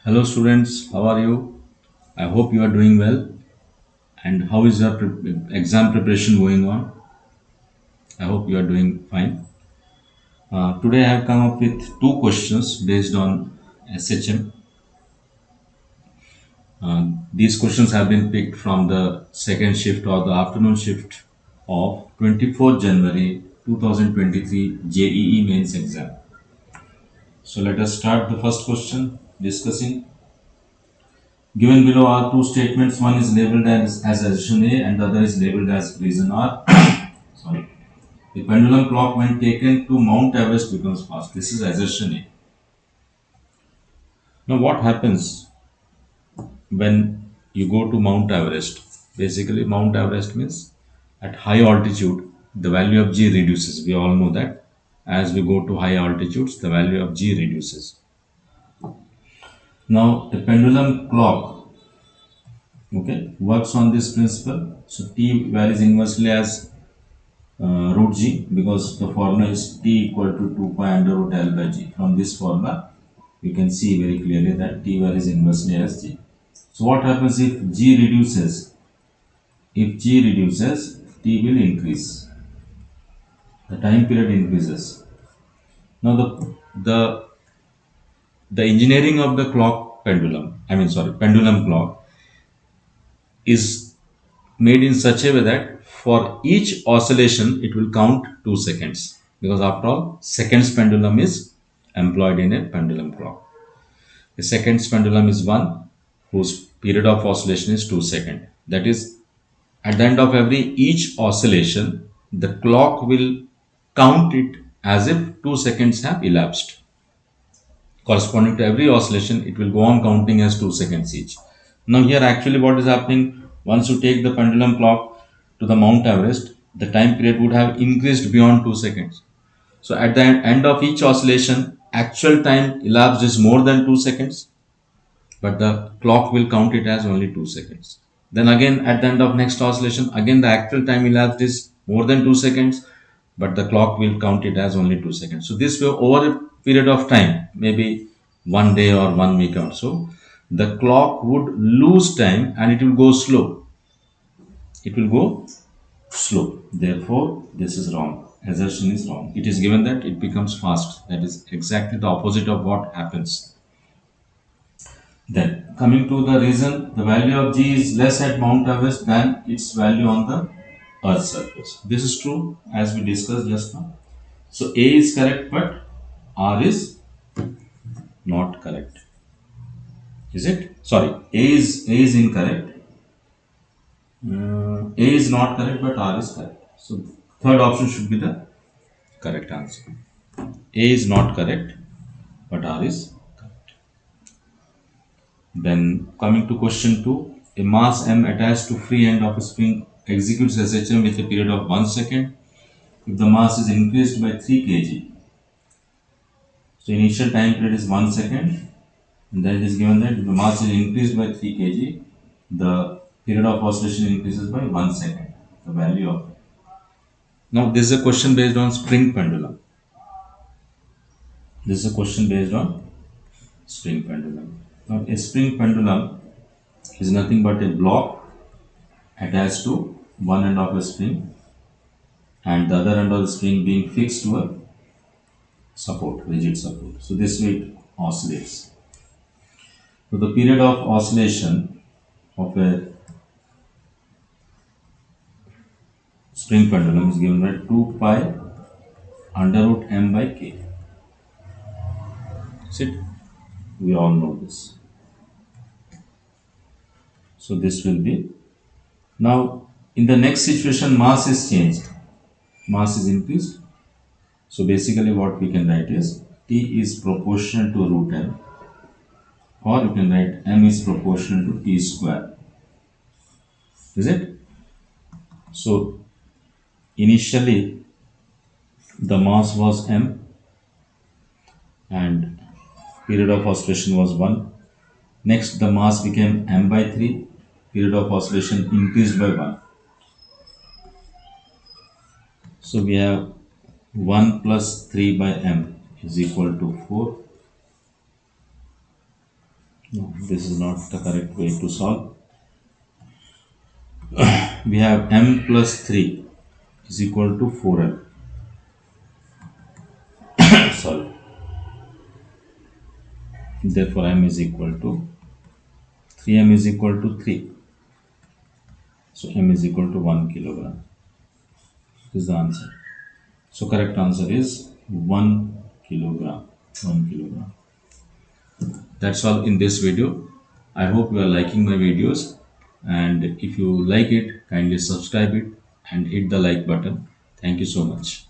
Hello students, how are you? I hope you are doing well. And how is your exam preparation going on? I hope you are doing fine. Today I have come up with two questions based on SHM. These questions have been picked from the second shift or the afternoon shift of 24th January 2023 JEE Mains exam. So let us start the first question discussing. Given below are two statements. One is labeled as assertion A and the other is labeled as reason R. Sorry. The pendulum clock when taken to Mount Everest becomes fast. This is assertion A. Now what happens when you go to Mount Everest? Basically Mount Everest means at high altitude the value of G reduces. We all know that. As we go to high altitudes the value of G reduces. Now the pendulum clock works on this principle. So T varies inversely as root g, because the formula is t equal to 2 pi under root L by g. From this formula you can see very clearly that t varies inversely as g. So what happens if g reduces? If g reduces, t will increase. The time period increases. Now the engineering of the clock pendulum clock is made in such a way that for each oscillation it will count 2 seconds, because after all seconds pendulum is employed in a pendulum clock. A seconds pendulum is one whose period of oscillation is 2 seconds. That is, at the end of each oscillation the clock will count it as if 2 seconds have elapsed. Corresponding to every oscillation it will go on counting as 2 seconds each. Now here actually what is happening, once you take the pendulum clock to the Mount Everest, the time period would have increased beyond 2 seconds. So at the end of each oscillation actual time elapsed is more than 2 seconds, but the clock will count it as only 2 seconds. Then again at the end of next oscillation, again the actual time elapsed is more than 2 seconds, but the clock will count it as only 2 seconds. So this way over a period of time, maybe 1 day or 1 week or so, the clock would lose time and it will go slow. It will go slow. Therefore, this is wrong. Assertion is wrong. It is given that it becomes fast. That is exactly the opposite of what happens. Then, coming to the reason, the value of G is less at Mount Everest than its value on the Earth's surface. This is true as we discussed just now. So, A is correct, but R is not correct. Is it? Sorry, A is incorrect. A is not correct, but R is correct. So, third option should be the correct answer. A is not correct, but R is correct. Then coming to question 2, a mass M attached to free end of a spring executes SHM with a period of 1 second if the mass is increased by 3 kg. So initial time period is 1 second, and then it is given that if the mass is increased by 3 kg, the period of oscillation increases by 1 second. The value of it. Now this is a question based on spring pendulum. This is a question based on spring pendulum. Now a spring pendulum is nothing but a block attached to one end of a spring and the other end of the spring being fixed to a support, rigid support. So this way it oscillates. So the period of oscillation of a spring pendulum is given by 2 pi under root m by k. That's it. We all know this. So this will be. Now in the next situation mass is changed. Mass is increased. So basically what we can write is T is proportional to root m, or you can write m is proportional to T square. Is it? So initially the mass was m and period of oscillation was 1. Next the mass became m by 3, period of oscillation increased by 1. So we have 1 plus 3 by m is equal to 4. No, this is not the correct way to solve. We have m plus 3 is equal to 4m. Sorry. Therefore, m is equal to 3m is equal to 3. So, m is equal to 1 kilogram. This is the answer. So, correct answer is 1 kilogram. 1 kilogram. That's all in this video. I hope you are liking my videos, and if you like it, kindly subscribe it and hit the like button. Thank you so much.